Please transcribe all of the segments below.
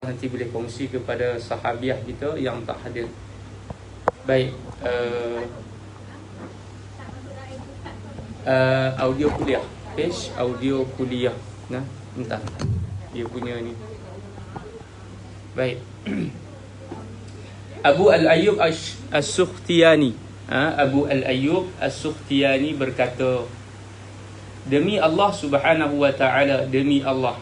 nanti boleh kongsi kepada sahabiah kita yang tak hadir. Baik, audio kuliah, page audio kuliah. Nah, entah dia punya ni. Baik. Abu Al-Ayyub As-Sukhtiyani, Abu Al-Ayyub As-Sukhtiyani berkata, demi Allah Subhanahu wa ta'ala, demi Allah.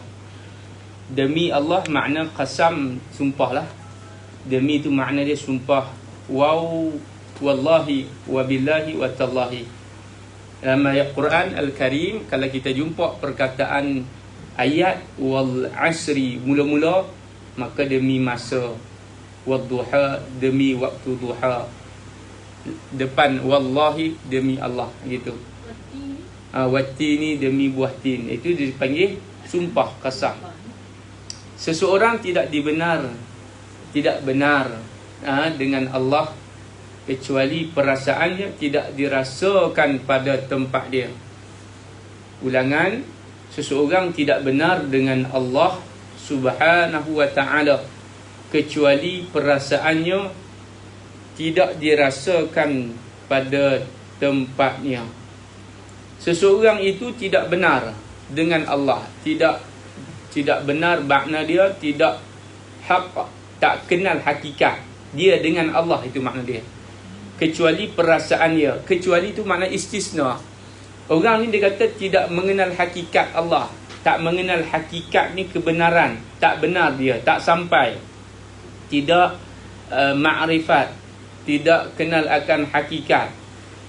Demi Allah makna qasam, sumpah lah. Demi itu makna dia sumpah. Wow, wallahi, wabillahi, wa tallahi. Dalam ayat Quran Al-Karim, kalau kita jumpa perkataan ayat wal asri mula-mula, maka demi masa, wadduha, demi waktu duha, depan wallahi, demi Allah, gitu. Wattini, demi buah tin. Itu dipanggil sumpah qasam. Seseorang tidak benar dengan Allah kecuali perasaannya tidak dirasakan pada tempat dia. Ulangan, seseorang tidak benar dengan Allah Subhanahu wa ta'ala kecuali perasaannya tidak dirasakan pada tempatnya. Seseorang itu tidak benar dengan Allah. Tidak benar makna dia tidak hak, tak kenal hakikat dia dengan Allah, itu makna dia. Kecuali perasaannya. Kecuali itu makna istisna. Orang ni dia kata tidak mengenal hakikat Allah. Tak mengenal hakikat ni kebenaran. Tak benar dia, tak sampai. Tidak ma'rifat, tidak kenal akan hakikat,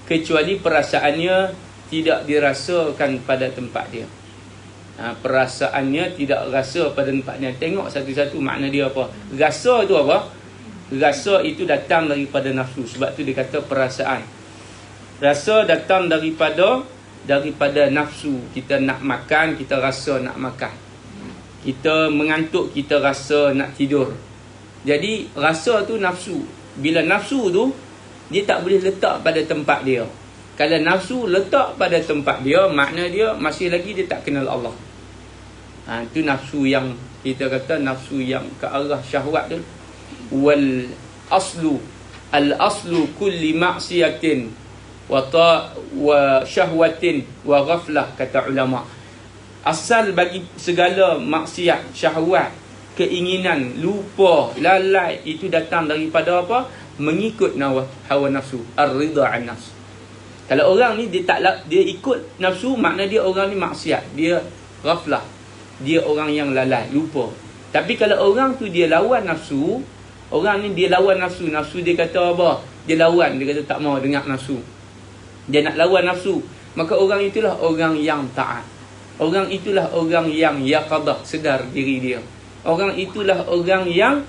kecuali perasaannya tidak dirasakan pada tempat dia. Perasaannya tidak rasa pada tempatnya. Tengok satu-satu makna dia apa. Rasa tu apa? Rasa itu datang daripada nafsu. Sebab tu dia kata perasaan. Rasa datang daripada nafsu. Kita nak makan, kita rasa nak makan. Kita mengantuk, kita rasa nak tidur. Jadi rasa tu nafsu. Bila nafsu tu, dia tak boleh letak pada tempat dia. Kalau nafsu letak pada tempat dia, makna dia masih lagi dia tak kenal Allah. Itu nafsu yang kita kata nafsu yang ke arah syahwat tu. Wal aslu, al aslu kulli ma'siyatin wa syahwatin wa ghaflah, kata ulama. Asal bagi segala maksiat, syahwat, keinginan, lupa, lalai, itu datang daripada apa? Mengikut hawa nafsu, ar-ridha an nafs. Kalau orang ni dia ikut nafsu, makna dia orang ni maksiat, dia ghaflah, dia orang yang lalai, lupa. Tapi kalau orang tu dia lawan nafsu, orang ni dia lawan nafsu, nafsu dia kata apa? Dia lawan, dia kata tak mau dengar nafsu. Dia nak lawan nafsu, maka orang itulah orang yang taat. Orang itulah orang yang yaqadah, sedar diri dia. Orang itulah orang yang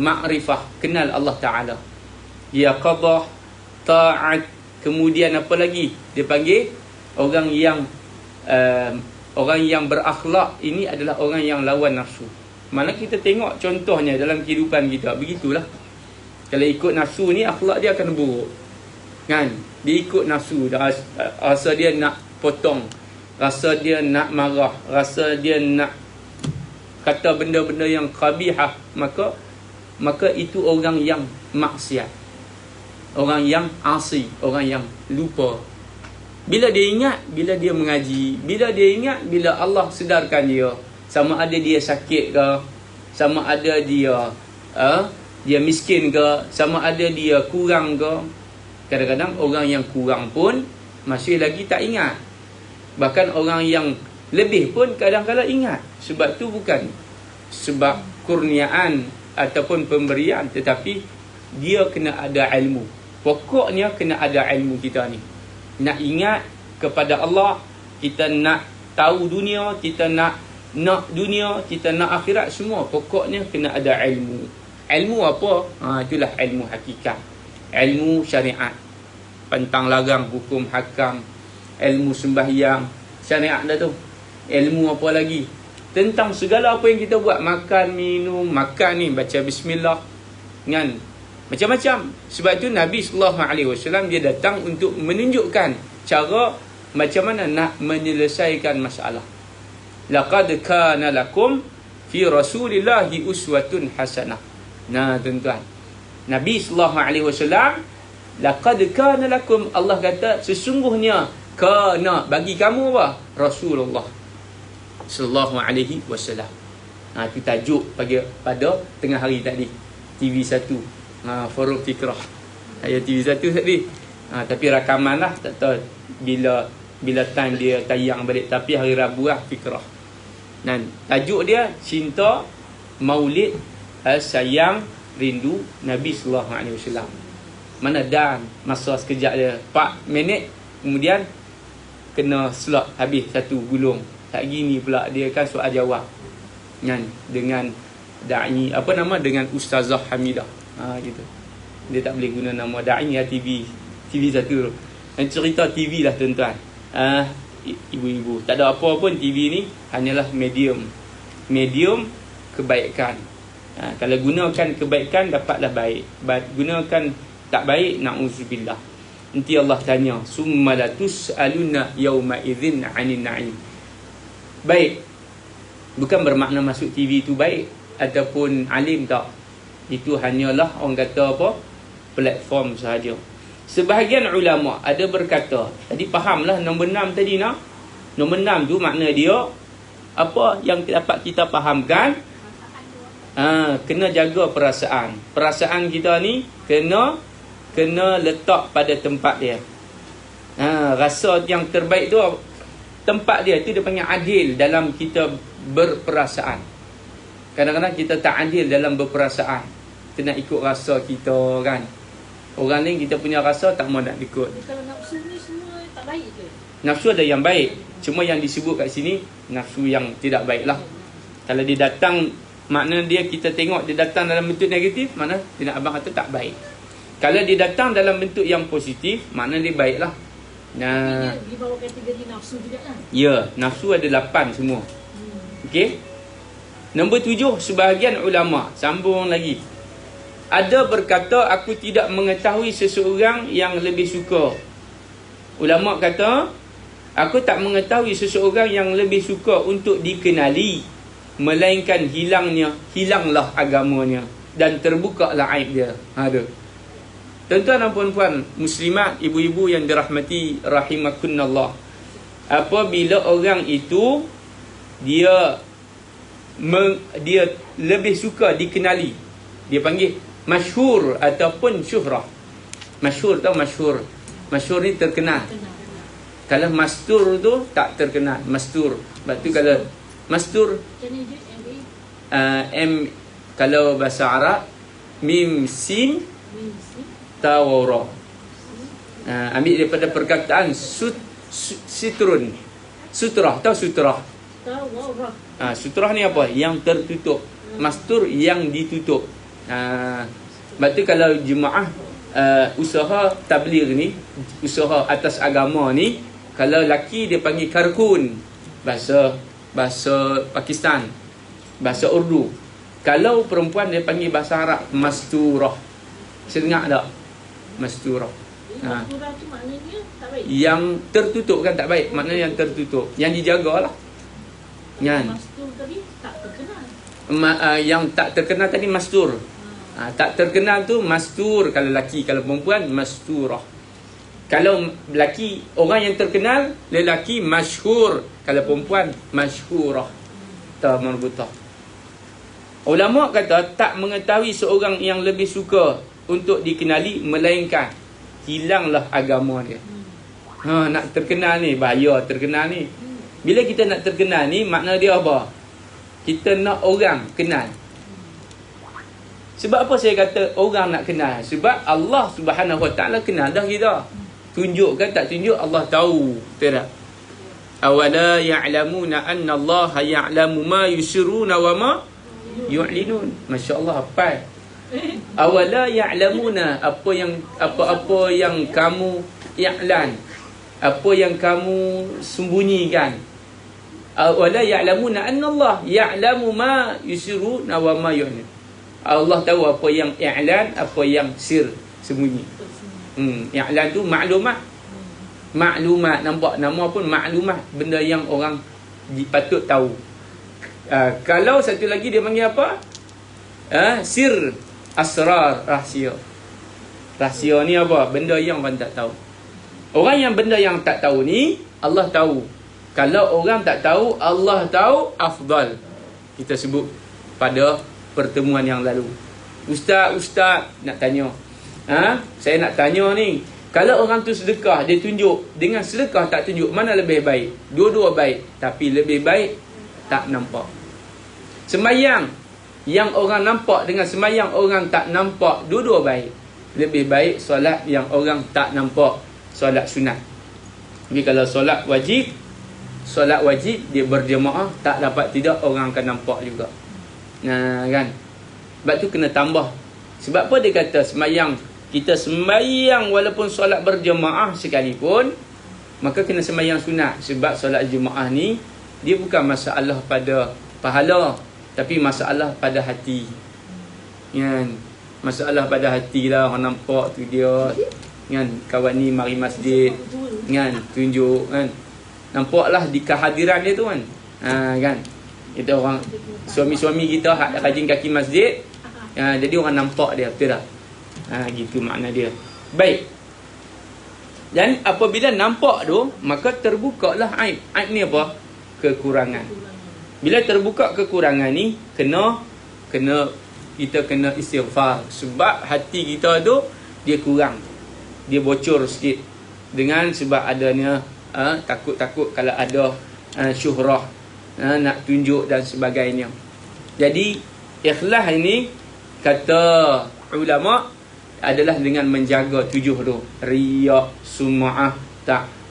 ma'rifah, kenal Allah Ta'ala. Yaqadah, ta'at, kemudian apa lagi? Dia panggil orang yang berakhlak. Ini adalah orang yang lawan nafsu. Mana kita tengok contohnya dalam kehidupan kita, begitulah. Kalau ikut nafsu ni, akhlak dia akan buruk. Kan? Dia ikut nafsu, rasa dia nak potong, rasa dia nak marah, rasa dia nak kata benda-benda yang qabihah, maka itu orang yang maksiat, orang yang asi, orang yang lupa. Bila dia ingat, bila dia mengaji, bila dia ingat, bila Allah sedarkan dia, sama ada dia sakit ke, sama ada dia miskin ke, sama ada dia kurang ke. Kadang-kadang orang yang kurang pun masih lagi tak ingat. Bahkan orang yang lebih pun kadang-kadang ingat. Sebab tu bukan sebab kurniaan ataupun pemberian, tetapi dia kena ada ilmu. Pokoknya kena ada ilmu kita ni. Nak ingat kepada Allah, kita nak tahu dunia, kita nak dunia, kita nak akhirat, semua pokoknya kena ada ilmu. Ilmu apa? Itulah ilmu hakikat, ilmu syariat, pantang larang, hukum hakam, ilmu sembahyang, syariat dah tu. Ilmu apa lagi? Tentang segala apa yang kita buat, makan, minum, makan ni baca bismillah, kan? Macam-macam. Sebab tu Nabi SAW dia datang untuk menunjukkan cara macam mana nak menyelesaikan masalah. Laqad kana lakum fi rasulillahi uswatun hasanah. Nah, tuan-tuan, Nabi sallallahu alaihi wasallam, laqad kana lakum, Allah kata sesungguhnya kana bagi kamu apa? Rasulullah sallallahu alaihi wasallam. Itu tajuk pada tengah hari tadi, TV1, Forum Fikrah, ayat TV1 tadi. Tapi rakaman lah, tak tahu bila time dia tayang balik, tapi hari Rabu lah Fikrah. Dan tajuk dia cinta, maulid, sayang, rindu Nabi sallallahu alaihi wasallam. Mana dan masa sekejap dia 4 minit, kemudian kena slot habis satu gulung. Tak gini pula dia kan soal jawab dengan da'i dengan Ustazah Hamidah. Gitu. Dia tak boleh guna nama da'i TV1 tu. Dan cerita TV lah tuan-tuan. Ibu-ibu, tak ada apa pun TV ni, hanyalah medium kebaikan. Kalau gunakan kebaikan dapatlah baik. Gunakan tak baik, na'udzubillah. Nanti Allah tanya, summa latus'aluna yawma idzin 'anil na'im. Baik bukan bermakna masuk TV tu baik ataupun alim, tak. Itu hanyalah orang kata apa, platform sahaja. Sebahagian ulama ada berkata, tadi fahamlah nombor 6 tadi nak. Nombor 6 tu makna dia apa yang dapat kita fahamkan, kena jaga perasaan. Perasaan kita ni kena letak pada tempat dia. Rasa yang terbaik tu tempat dia tu, dia panggil adil dalam kita berperasaan. Kadang-kadang kita tak adil dalam berperasaan. Kita nak ikut rasa kita kan. Orang lain kita punya rasa tak mau nak ikut. Kalau nafsu ni semua tak baik ke? Nafsu ada yang baik, cuma yang disebut kat sini nafsu yang tidak baik lah. Kalau dia datang, makna dia kita tengok dia datang dalam bentuk negatif, mana dia nak abang kata tak baik. Kalau dia datang dalam bentuk yang positif, makna dia baik lah. Dia di bawah kategori nafsu juga kan? Ya, nafsu ada 8 semua. Okey. Nombor 7, sebahagian ulama sambung lagi. Ada berkata, aku tidak mengetahui seseorang yang lebih suka. Ulama kata, aku tak mengetahui seseorang yang lebih suka untuk dikenali, melainkan hilanglah agamanya dan terbukalah aib dia. Ada. Tuan-tuan dan puan-puan muslimat, ibu-ibu yang dirahmati rahimakunallah, apabila orang itu dia lebih suka dikenali, dia panggil masyhur ataupun syuhrah. Masyhur tau, masyhur ni terkenal. Kalau mastur tu tak terkenal, mastur. Sebab tu kalau mastur kalau bahasa Arab mim sin tawara. Ambil daripada perkataan sitrun. Sutrah, tahu sutrah? Tawara. Sutrah ni apa? Yang tertutup. Mastur yang ditutup. Sebab tu kalau jemaah usaha tabligh ni, usaha atas agama ni, kalau laki dia panggil karkun, bahasa Pakistan, bahasa Urdu. Kalau perempuan dia panggil bahasa Arab masturah. Sedengak tak? Masturah. Masturah tu maknanya tak baik. Yang tertutup kan tak baik, maknanya yang tertutup, yang dijagalah. Kan? Mastur tadi tak terkenal. Yang tak terkenal tadi mastur. Tak terkenal tu mastur kalau laki, kalau perempuan masturah. Kalau lelaki, orang yang terkenal, lelaki masyhur. Kalau perempuan masyhurah. Ta marbutah. Ulama kata tak mengetahui seorang yang lebih suka untuk dikenali, melainkan hilanglah agama dia. Nak terkenal ni, bahaya terkenal ni. Bila kita nak terkenal ni, makna dia apa? Kita nak orang kenal. Sebab apa saya kata orang nak kenal? Sebab Allah Subhanahu Wa Taala kenal dah kita. Tunjuk ke tak tunjuk, Allah tahu. Betul tak? Awala ya'lamuna anna Allah ya'lamu ma yusiruna wa ma yu'linun. Masya-Allah, hafal. Awala ya'lamuna, apa-apa yang kamu i'lan, apa yang kamu sembunyikan. Awala ya'lamuna anna Allah ya'lamu ma yusiruna wa ma yu'linun. Allah tahu apa yang i'lan, apa yang sir, sembunyi. I'lan tu maklumat. Maklumat, nampak nama pun maklumat, benda yang orang patut tahu. Kalau satu lagi dia panggil apa? Sir, asrar, rahsia. Rahsia ni apa? Benda yang orang tak tahu. Orang yang benda yang tak tahu ni, Allah tahu. Kalau orang tak tahu, Allah tahu, afdal. Kita sebut pada pertemuan yang lalu. Ustaz nak tanya. Saya nak tanya ni. Kalau orang tu sedekah, dia tunjuk. Dengan sedekah tak tunjuk, mana lebih baik? Dua-dua baik. Tapi lebih baik, tak nampak. Sembahyang yang orang nampak dengan sembahyang orang tak nampak, dua-dua baik. Lebih baik solat yang orang tak nampak, solat sunat. Tapi kalau solat wajib dia berjemaah, tak dapat tidak orang akan nampak juga. Kan? Sebab tu kena tambah. Sebab apa dia kata sembahyang, kita sembahyang walaupun solat berjemaah sekalipun, maka kena sembahyang sunat. Sebab solat jemaah ni dia bukan masalah pada pahala, tapi masalah pada hati. Kan? Masalah pada hati lah. Orang nampak tu dia, kan, kawan ni mari masjid, kan, tunjuk, kan. Nampaklah di kehadiran dia tu, kan. Kan. Kita orang suami-suami kita rajin kaki masjid, jadi orang nampak dia, betul tak? Gitu makna dia. Baik. Dan apabila nampak tu, maka terbukalah aib. Aib ni apa? Kekurangan. Bila terbuka kekurangan ni, kita kena istighfar. Sebab hati kita tu dia kurang, dia bocor sikit. Dengan sebab adanya takut-takut kalau ada syuhrah, nak tunjuk dan sebagainya. Jadi ikhlas ini kata ulama adalah dengan menjaga 7 tu. Riya, sum'ah,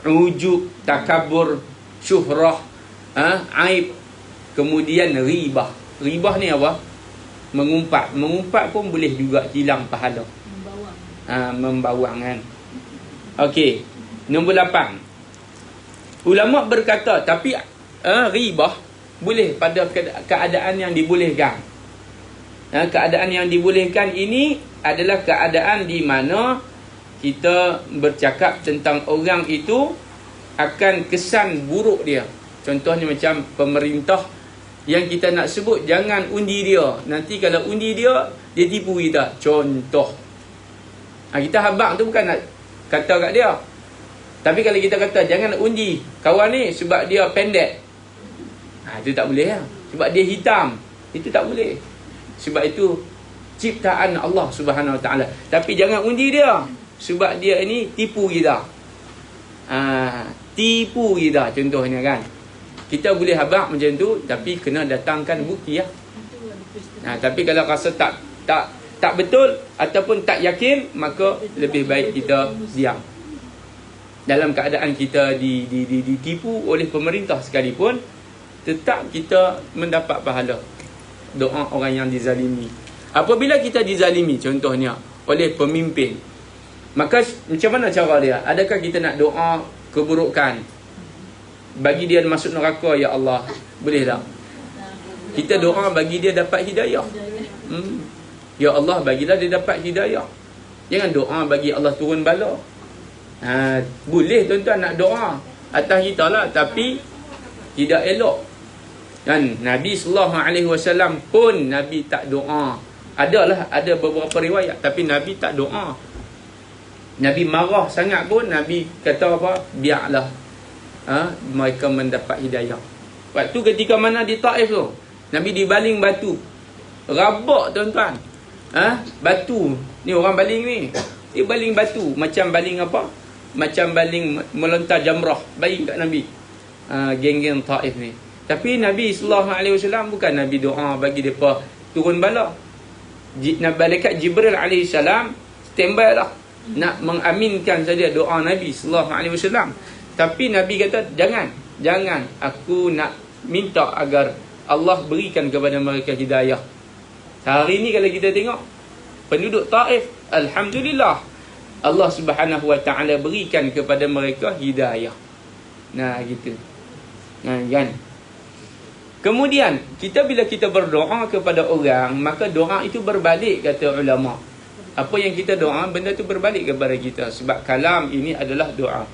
ujub, takabur, syuhrah, aib, kemudian ribah. Ribah ni apa? Mengumpat. Mengumpat pun boleh juga hilang pahala. Membawang, kan. Okey. Nombor 8. Ulama berkata, tapi ribah boleh pada keadaan yang dibolehkan. Keadaan yang dibolehkan ini adalah keadaan di mana kita bercakap tentang orang itu akan kesan buruk dia. Contohnya macam pemerintah yang kita nak sebut, jangan undi dia. Nanti kalau undi dia, dia tipu kita. Contoh. Kita habaq tu bukan nak kata kat dia. Tapi kalau kita kata jangan undi kawan ni sebab dia pendek, itu tak boleh lah. Sebab dia hitam, itu tak boleh. Sebab itu ciptaan Allah Subhanahu Wa Taala. Tapi jangan undi dia sebab dia ini tipu kita. Tipu kita contohnya, kan. Kita boleh habaq macam tu, tapi kena datangkan bukti, ya. Tapi kalau rasa tak betul ataupun tak yakin, maka lebih baik kita diam. Dalam keadaan kita ditipu oleh pemerintah sekalipun, tetap kita mendapat pahala doa orang yang dizalimi. Apabila kita dizalimi contohnya oleh pemimpin, maka macam mana cara dia? Adakah kita nak doa keburukan bagi dia masuk neraka, ya Allah? Boleh tak? Kita doa bagi dia dapat hidayah. Ya Allah, bagilah dia dapat hidayah. Jangan doa bagi Allah turun bala. Boleh tuan-tuan nak doa atas kita lah, tapi tidak elok, kan. Nabi SAW pun Nabi tak doa. Ada beberapa riwayat, tapi Nabi tak doa. Nabi marah sangat pun Nabi kata apa? Biarlah mereka mendapat hidayah. Waktu ketika mana di Taif tu, Nabi dibaling batu, rabak tuan-tuan. Batu ni, orang baling ni, dia baling batu macam baling apa? Macam baling melontar jamrah, baling kat Nabi. Geng-geng Taif ni. Tapi Nabi SAW bukan Nabi doa bagi mereka turun bala. Malaikat Jibril AS standby lah nak mengaminkan saja doa Nabi SAW. Tapi Nabi kata jangan, aku nak minta agar Allah berikan kepada mereka hidayah. Hari ni kalau kita tengok penduduk Taif, alhamdulillah, Allah Subhanahu Wa Taala berikan kepada mereka hidayah. Gitu. Kan. Kemudian bila kita berdoa kepada orang, maka doa itu berbalik, kata ulama. Apa yang kita doa, benda itu berbalik kepada kita. Sebab kalam ini adalah doa.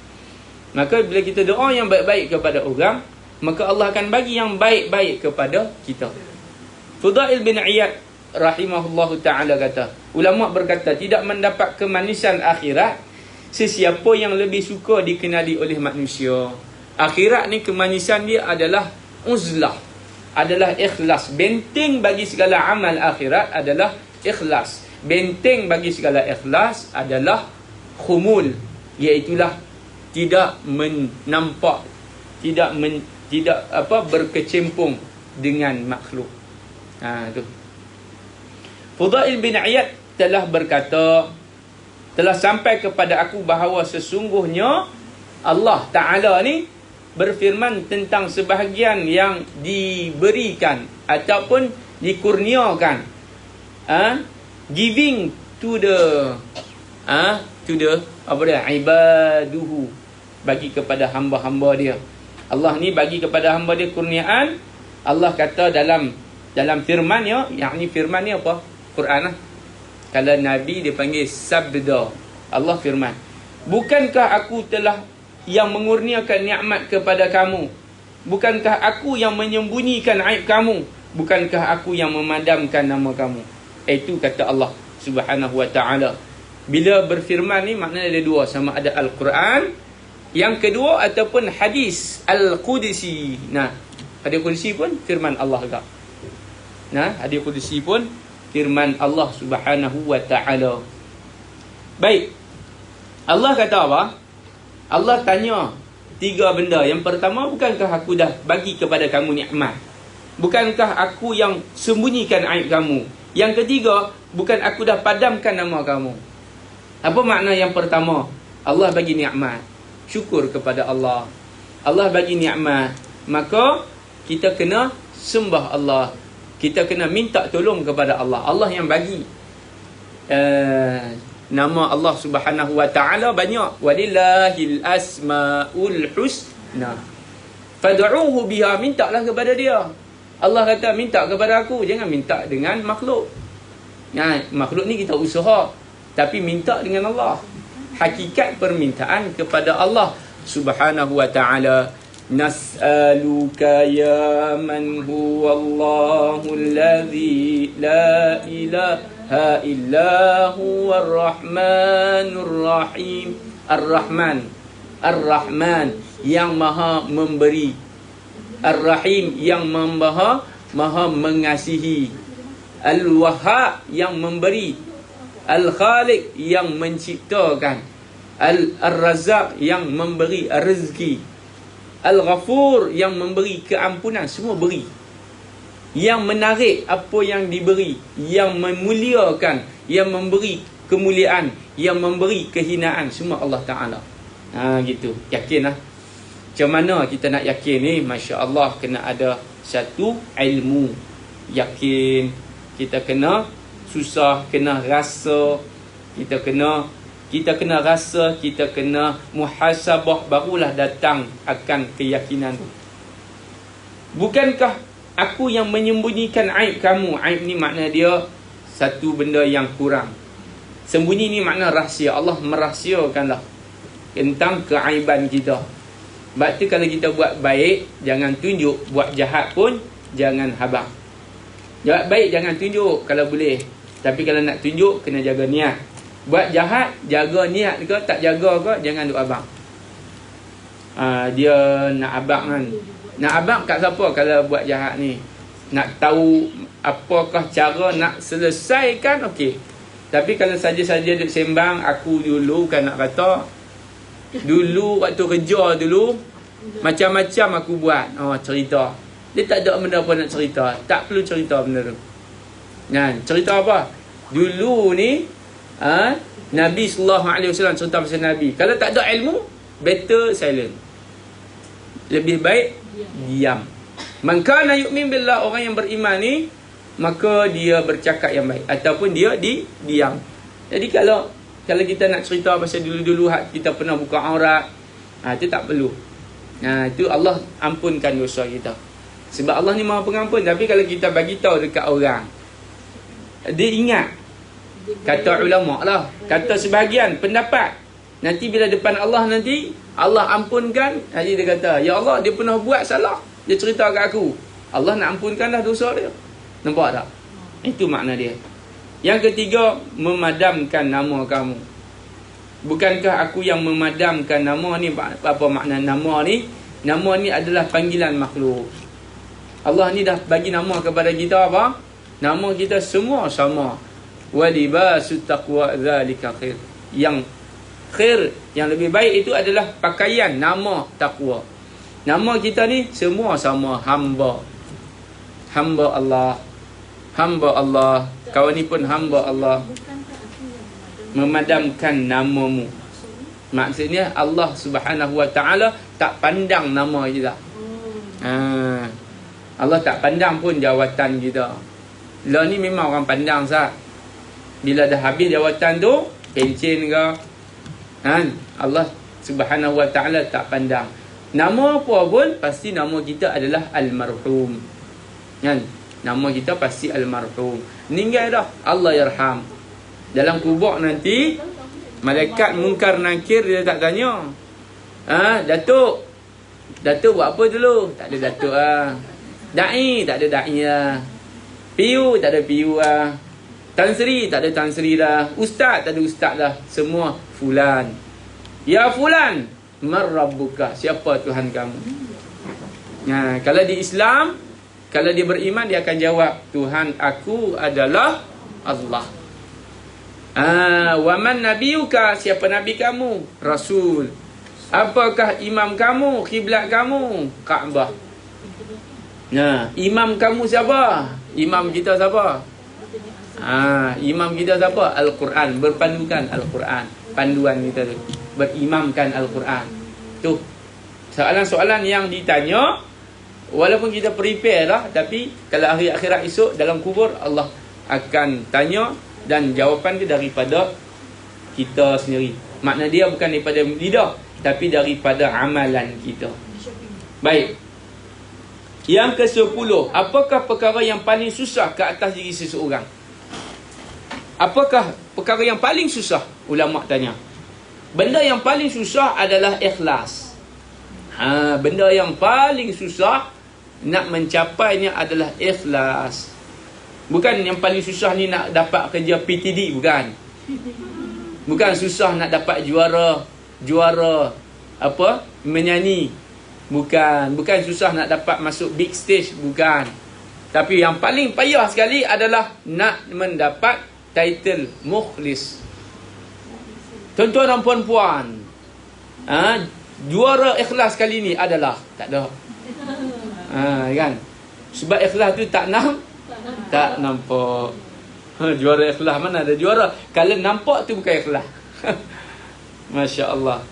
Maka bila kita doa yang baik-baik kepada orang, maka Allah akan bagi yang baik-baik kepada kita. Fudail bin Iyad rahimahullahu ta'ala kata, ulama berkata, tidak mendapat kemanisan akhirat sesiapa yang lebih suka dikenali oleh manusia. Akhirat ni kemanisan dia adalah uzlah, adalah ikhlas. Benteng bagi segala amal akhirat adalah ikhlas. Benteng bagi segala ikhlas adalah khumul, iaitulah tidak menampak, tidak berkecimpung dengan makhluk. Tu. Fudail bin Iyad telah berkata, telah sampai kepada aku bahawa sesungguhnya Allah Ta'ala ni berfirman tentang sebahagian yang diberikan ataupun dikurniakan, giving to the ibaduhu, bagi kepada hamba-hamba dia. Allah ni bagi kepada hamba dia kurniaan. Allah kata dalam firman-Nya, yakni firman ni apa? Quran lah. Kalau Nabi dia panggil sabda, Allah firman, bukankah aku telah yang mengurniakan nikmat kepada kamu? Bukankah aku yang menyembunyikan aib kamu? Bukankah aku yang memadamkan nama kamu? Itu kata Allah Subhanahu wa ta'ala. Bila berfirman ni maknanya ada dua, sama ada Al-Quran, yang kedua ataupun hadis Al-Qudsi. Hadis Qudsi pun firman Allah juga. Hadis Qudsi pun firman Allah Subhanahu wa ta'ala. Baik. Allah kata apa? Allah tanya 3 benda. Yang pertama, bukankah aku dah bagi kepada kamu nikmat? Bukankah aku yang sembunyikan aib kamu? Yang ketiga, bukan aku dah padamkan nama kamu? Apa makna yang pertama? Allah bagi nikmat, syukur kepada Allah. Allah bagi nikmat, maka kita kena sembah Allah. Kita kena minta tolong kepada Allah. Allah yang bagi. Nama Allah Subhanahu wa ta'ala banyak. Walillahil asmaul husna fad'uhu biha, mintalah kepada dia. Allah kata minta kepada aku, jangan minta dengan makhluk. Makhluk ni kita usaha, tapi minta dengan Allah. Hakikat permintaan kepada Allah Subhanahu wa ta'ala. Nas'aluka ya man huwa Allahul ladzi la ilaha illa huwa ar-rahmanur rahim. Ar-Rahman, Ar-Rahman yang maha memberi, Ar-Rahim yang maha mengasihi, Al-Wahhab yang memberi, Al-Khaliq yang menciptakan, Al-Razzaq yang memberi rezeki, Al-Ghafur yang memberi keampunan, semua beri. Yang menarik apa yang diberi, yang memuliakan, yang memberi kemuliaan, yang memberi kehinaan, semua Allah Ta'ala. Gitu. Yakinlah. Macam mana kita nak yakin ni? Masya Allah, kena ada satu ilmu. Yakin. Kita kena susah, kena rasa. Kita kena rasa, kita kena muhasabah, barulah datang akan keyakinan tu. Bukankah aku yang menyembunyikan aib kamu? Aib ni makna dia satu benda yang kurang. Sembunyi ni makna rahsia. Allah merahsiakanlah tentang keaiban kita. Sebab tu kalau kita buat baik, jangan tunjuk. Buat jahat pun jangan habang. Buat baik jangan tunjuk kalau boleh. Tapi kalau nak tunjuk, kena jaga niat. Buat jahat, jaga niat ke, tak jaga ke, jangan duk abang. Dia nak abang kan. Nak abang kat siapa kalau buat jahat ni? Nak tahu apakah cara nak selesaikan, okey. Tapi kalau saja-saja duk sembang, aku dulu kan nak kata, dulu waktu kerja dulu, macam-macam aku buat. Cerita. Dia tak ada benda apa nak cerita. Tak perlu cerita benda tu. Cerita apa? Dulu ni, Nabi SAW cerita pasal Nabi. Kalau tak ada ilmu, better silent. Lebih baik diam. Man kana yu'min billah, orang yang beriman ni, maka dia bercakap yang baik ataupun dia diam. Jadi kalau kita nak cerita pasal dulu-dulu kita pernah buka aurat, itu tak perlu. Itu Allah ampunkan dosa kita. Sebab Allah ni Maha Pengampun. Tapi kalau kita bagi tahu dekat orang, dia ingat. Kata ulama lah, kata sebahagian pendapat, Nanti bila depan Allah nanti, Allah ampunkan. Nanti dia kata, ya Allah, dia pernah buat salah. Dia cerita kat aku. Allah nak ampunkan dah dosa dia. Nampak tak? Itu makna dia. Yang ketiga, memadamkan nama kamu. Bukankah aku yang memadamkan nama ni? Apa makna nama ni? Nama ni adalah panggilan makhluk. Allah ni dah bagi nama kepada kita apa? Nama kita semua sama. Walibasut taqwa dzalika khair. Yang khair, yang lebih baik itu adalah pakaian nama takwa. Nama kita ni semua sama, hamba. Hamba Allah. Hamba Allah. Kau ni pun hamba Allah. Memadamkan namamu. Maksudnya Allah Subhanahu Wa Taala tak pandang nama kita. Allah tak pandang pun jawatan kita. Lah ni memang orang pandang sah. Bila dah habis jawatan tu, pencen ke, Allah Subhanahu Wa Taala tak pandang. Nama apa pun pasti nama kita adalah almarhum. Kan? Nama kita pasti almarhum. Meninggal dah, Allah yarham. Dalam kubur nanti, malaikat mungkar nakir dia tak tanya. Datuk. Datuk buat apa dulu? Tak ada datuk ah. Dai tak ada dai ah. Piu tak ada piu ah. Tan Sri tak ada Tan Sri dah. Ustaz tak ada ustaz dah. Semua fulan. Ya fulan, man rabbuka? Siapa Tuhan kamu? Kalau di Islam, kalau dia beriman, dia akan jawab, Tuhan aku adalah Allah. Wa man nabiyuka? Siapa nabi kamu? Rasul. Apakah imam kamu? Kiblat kamu? Kaabah. Imam kamu siapa? Imam kita siapa? Imam kita siapa? Al-Quran. Berpandukan Al-Quran. Panduan kita tu, berimamkan Al-Quran. Tu soalan-soalan yang ditanya. Walaupun kita prepare lah, tapi kalau hari akhirat esok dalam kubur, Allah akan tanya dan jawapan dia daripada kita sendiri. Makna dia bukan daripada lidah, tapi daripada amalan kita. Baik. Yang ke-10, apakah perkara yang paling susah ke atas diri seseorang? Apakah perkara yang paling susah? Ulama tanya. Benda yang paling susah adalah ikhlas. Benda yang paling susah nak mencapainya adalah ikhlas. Bukan yang paling susah ni nak dapat kerja PTD, bukan. Bukan susah nak dapat juara apa? Menyanyi. Bukan susah nak dapat masuk big stage, bukan. Tapi yang paling payah sekali adalah nak mendapat title mukhlis. Tuan-tuan dan puan-puan, juara ikhlas kali ni adalah tak ada. Kan? Sebab ikhlas tu tak nampak. Juara ikhlas mana ada juara? Kalau nampak tu bukan ikhlas. Masya Allah.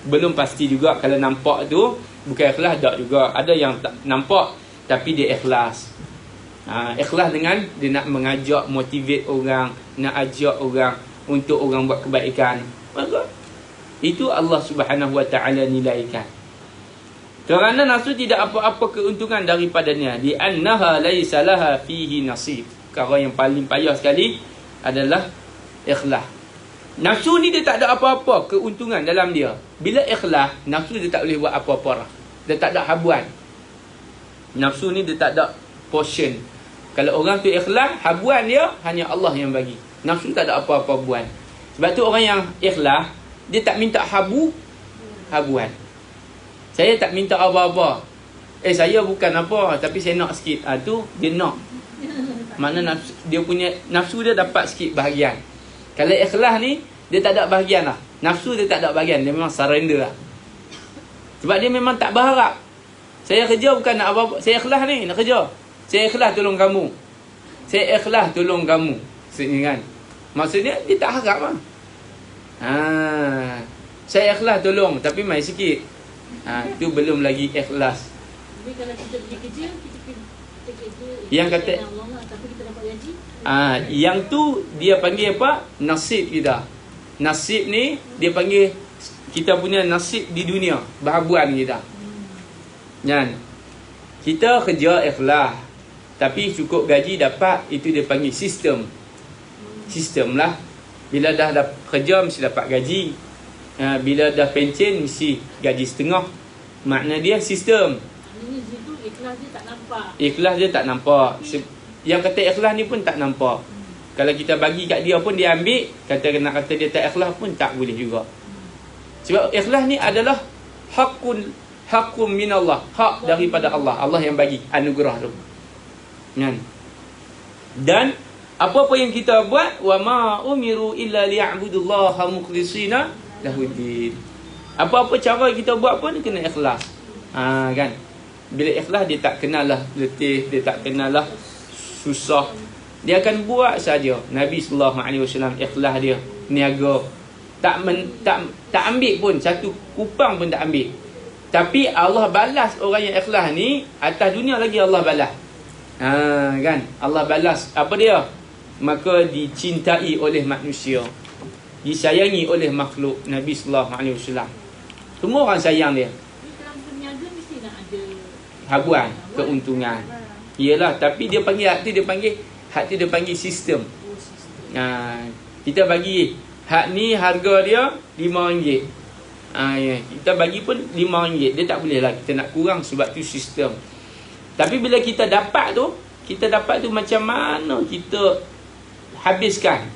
Belum pasti juga kalau nampak tu bukan ikhlas, tak juga. Ada yang tak nampak tapi dia ikhlas. Ikhlas dengan dia nak mengajak, motivate orang, nak ajak orang untuk orang buat kebaikan. Maka itu Allah Subhanahu Wa Taala nilaikan. Kerana nafsu tidak apa-apa keuntungan daripadanya. Di annaha laisa laha fihi nasib. Perkara yang paling payah sekali adalah ikhlas. Nafsu ni dia tak ada apa-apa keuntungan dalam dia. Bila ikhlas, nafsu dia tak boleh buat apa-apa lah. Dia tak ada habuan. Nafsu ni dia tak ada portion. Kalau orang tu ikhlas, habuan dia hanya Allah yang bagi. Nafsu tak ada apa-apa buan. Sebab tu orang yang ikhlas, dia tak minta habuan. Saya tak minta apa-apa. Saya bukan apa, tapi saya nak sikit. Tu dia nak. Mana nafsu, dia punya nafsu dia dapat sikit bahagian. Kalau ikhlas ni, dia tak ada bahagian lah. Nafsu dia tak ada bahagian. Dia memang surrender lah. Sebab dia memang tak berharap. Saya kerja bukan nak apa-apa. Saya ikhlas ni, nak kerja. Saya ikhlas tolong kamu. Saya ikhlas tolong kamu. Maksudnya kan. Maksudnya, dia tak harap lah. Saya ikhlas tolong, tapi mai sikit. Itu belum lagi ikhlas. Jadi kalau kita pergi kerja, kita kerja. Yang kata, tapi kita dapat gaji. yang tu dia panggil apa? Nasib kita. Nasib ni dia panggil kita punya nasib di dunia, berhabuan kita. Kan? Kita kerja ikhlas, tapi cukup gaji dapat, itu dia panggil sistem. Sistem lah. Bila dah kerja mesti dapat gaji. Bila dah pencen mesti gaji setengah. Makna dia sistem. Maknanya situ ikhlas dia tak nampak. Ikhlas dia tak nampak. Yang kata ikhlas ni pun tak nampak. Kalau kita bagi kat dia pun dia ambil. Nak kata dia tak ikhlas pun tak boleh juga. Sebab ikhlas ni adalah hakun minallah. Hak daripada Allah. Allah yang bagi anugerah tu. Kan? Dan apa-apa yang kita buat, wa ma umiru illa liya'budullaha mukhlishina lahuddin. Apa-apa cara kita buat pun kena ikhlas. Kan? Bila ikhlas dia tak kenalah letih, dia tak kenalah susah. Dia akan buat saja. Nabi sallallahu alaihi wasallam ikhlas dia, niaga. Tak ambil pun satu kupang pun tak ambil. Tapi Allah balas orang yang ikhlas ni atas dunia lagi Allah balas. Kan? Allah balas apa dia? Maka dicintai oleh manusia, disayangi oleh makhluk. Nabi sallallahu alaihi wasallam. Semua orang sayang dia. Dalam berniaga mesti nak ada Habuan, keuntungan. Iyalah, tapi dia panggil hak tu dia panggil sistem. Kita bagi hak ni harga dia RM5. Ya, kita bagi pun RM5. Dia tak boleh lah kita nak kurang sebab tu sistem. Tapi bila kita dapat tu macam mana kita habiskan.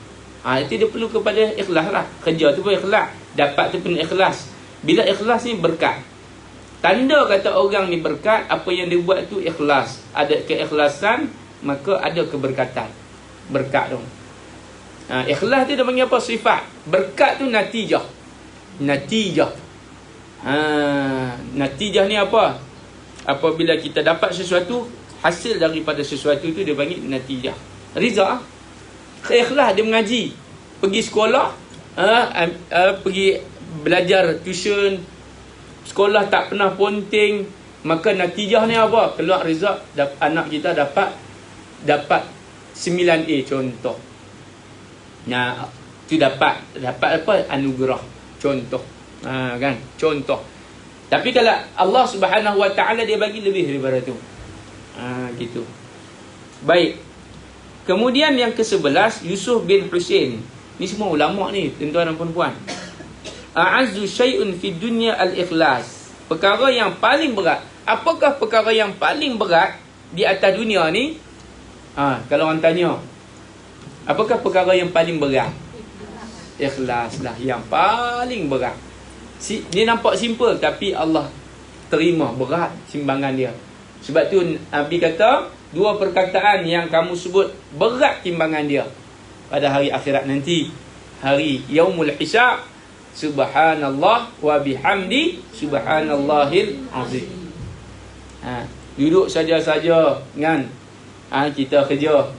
Itu dia perlu kepada ikhlas lah. Kerja tu pun ikhlas, dapat tu pun ikhlas. Bila ikhlas ni berkat. Tanda kata orang ni berkat, apa yang dia buat tu ikhlas. Ada keikhlasan, maka ada keberkatan. Berkat tu. Ikhlas tu dia panggil apa? Sifat. Berkat tu natijah. Natijah ni apa? Apabila kita dapat sesuatu, hasil daripada sesuatu tu dia panggil natijah. Riza. Ikhlas dia mengaji, pergi sekolah, pergi belajar tuition, sekolah tak pernah ponting, maka natijah ni apa? Keluar result, anak kita dapat 9A contoh. Tu dapat apa? Anugerah. Contoh. Kan? Contoh. Tapi kalau Allah Subhanahu Wa Taala dia bagi lebih daripada tu. Gitu. Baik. Kemudian yang ke-11, Yusuf bin Husain. Ni semua ulama ni, tuan-tuan dan puan-puan. A'azzu syai'un fi dunya al-ikhlas. Perkara yang paling berat. Apakah perkara yang paling berat di atas dunia ni? Kalau orang tanya, apakah perkara yang paling berat? Ikhlas lah yang paling berat. Dia nampak simple, tapi Allah terima berat timbangan dia. Sebab tu Nabi kata, dua perkataan yang kamu sebut berat timbangan dia pada hari akhirat nanti, hari yaumul hisab. Subhanallah wa bihamdi subhanallahil azim. Duduk saja-saja kan. Kita kerja.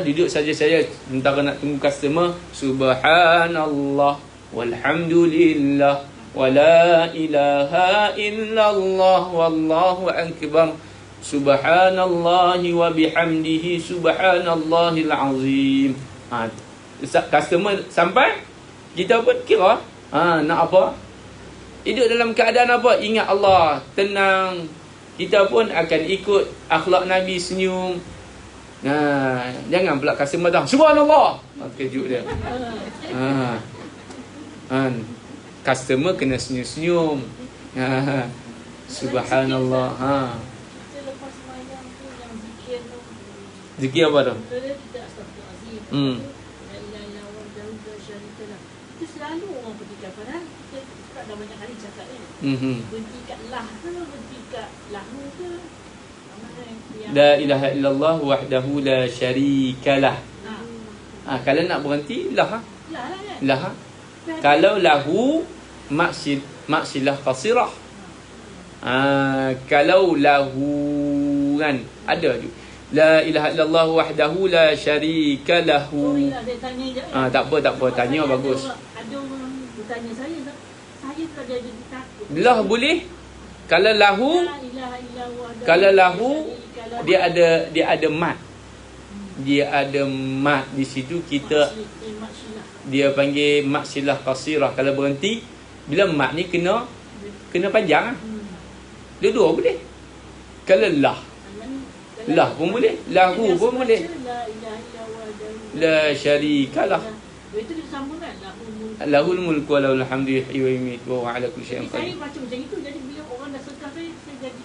Duduk saja-saja sementara nak tunggu customer. Subhanallah walhamdulillah wala ilaha illallah wallahu akbar. Subhanallahi wa bihamdihi subhanallahil azim. Customer sampai, kita pun kira nak apa? Hidup dalam keadaan apa? Ingat Allah, tenang. Kita pun akan ikut akhlak Nabi, senyum. Jangan pula customer datang, subhanallah, kejut dia. Customer kena senyum-senyum. Subhanallah. Zikir apa tu? Itu selalu orang petikan. Padahal kita dah banyak kali cakap kan. Berhenti kat lah ke, berhenti kat lahu ke. La ilaha illallah wahdahu la syarikalah. Kalau nak berhenti lah. Lah. Kalau lahu maksilah qasirah. Kalau lahu kan ada tu. La ilaha illallah wahdahu la syarika lahu. Tak apa, tanya bagus. Ada orang bertanya saya tu ada takut. Lah boleh. Kalau lahu dia ada mat. Dia ada mat di situ, kita dia panggil maksilah qasirah. Kalau berhenti, bila mat ni kena panjang. Dua-dua boleh. Kalau lah pun boleh, lahu pun boleh. La syarikalah. Itu dia sama kan? Lahul mulku wa lahul hamdu yuhyi wa yumiitu wa huwa ala kulli syai'in Saya qadir. baca macam itu, jadi bila orang dah sedekah saya jadi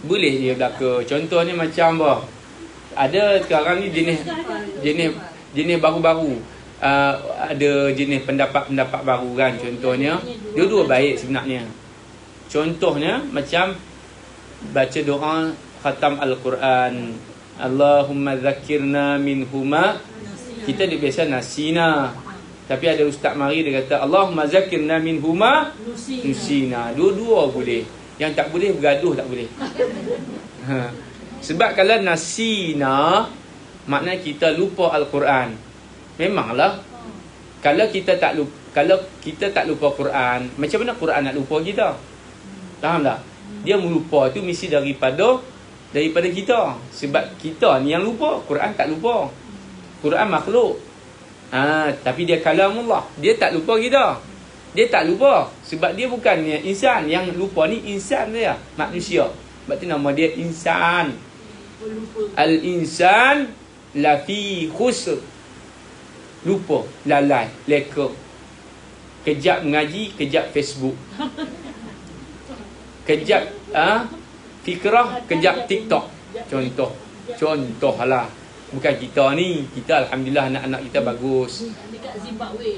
Boleh je belaka. Contohnya macam apa? Ada sekarang ni jenis baru-baru. Ada jenis pendapat-pendapat baru kan. Contohnya dua-dua baik sebenarnya. Contohnya macam baca doa khatam Al-Quran. Allahumma zakirna minhuma. Kita dia biasa nasina. Tapi ada ustaz mari dia kata Allahumma zakirna minhuma nusina. Dua-dua boleh. Yang tak boleh bergaduh tak boleh. Sebab kalau nasina maknanya kita lupa Al-Quran. Memanglah kalau kita tak lupa Quran, macam mana Quran nak lupa kita? Faham tak? Dia melupa tu mesti daripada kita. Sebab kita ni yang lupa, Quran tak lupa. Quran makhluk. Tapi dia kalamullah. Dia tak lupa kita. Dia tak lupa sebab dia bukannya insan. Yang lupa ni insan dia, manusia. Sebab tu nama dia insan. Al-insan lafi khusr. Lupa, lalai, leka. Kejap mengaji, kejap Facebook. Kejap fikrah, kejap TikTok. Contohlah. Bukan kita ni. Kita alhamdulillah anak-anak kita bagus. dekat Zimbabwe.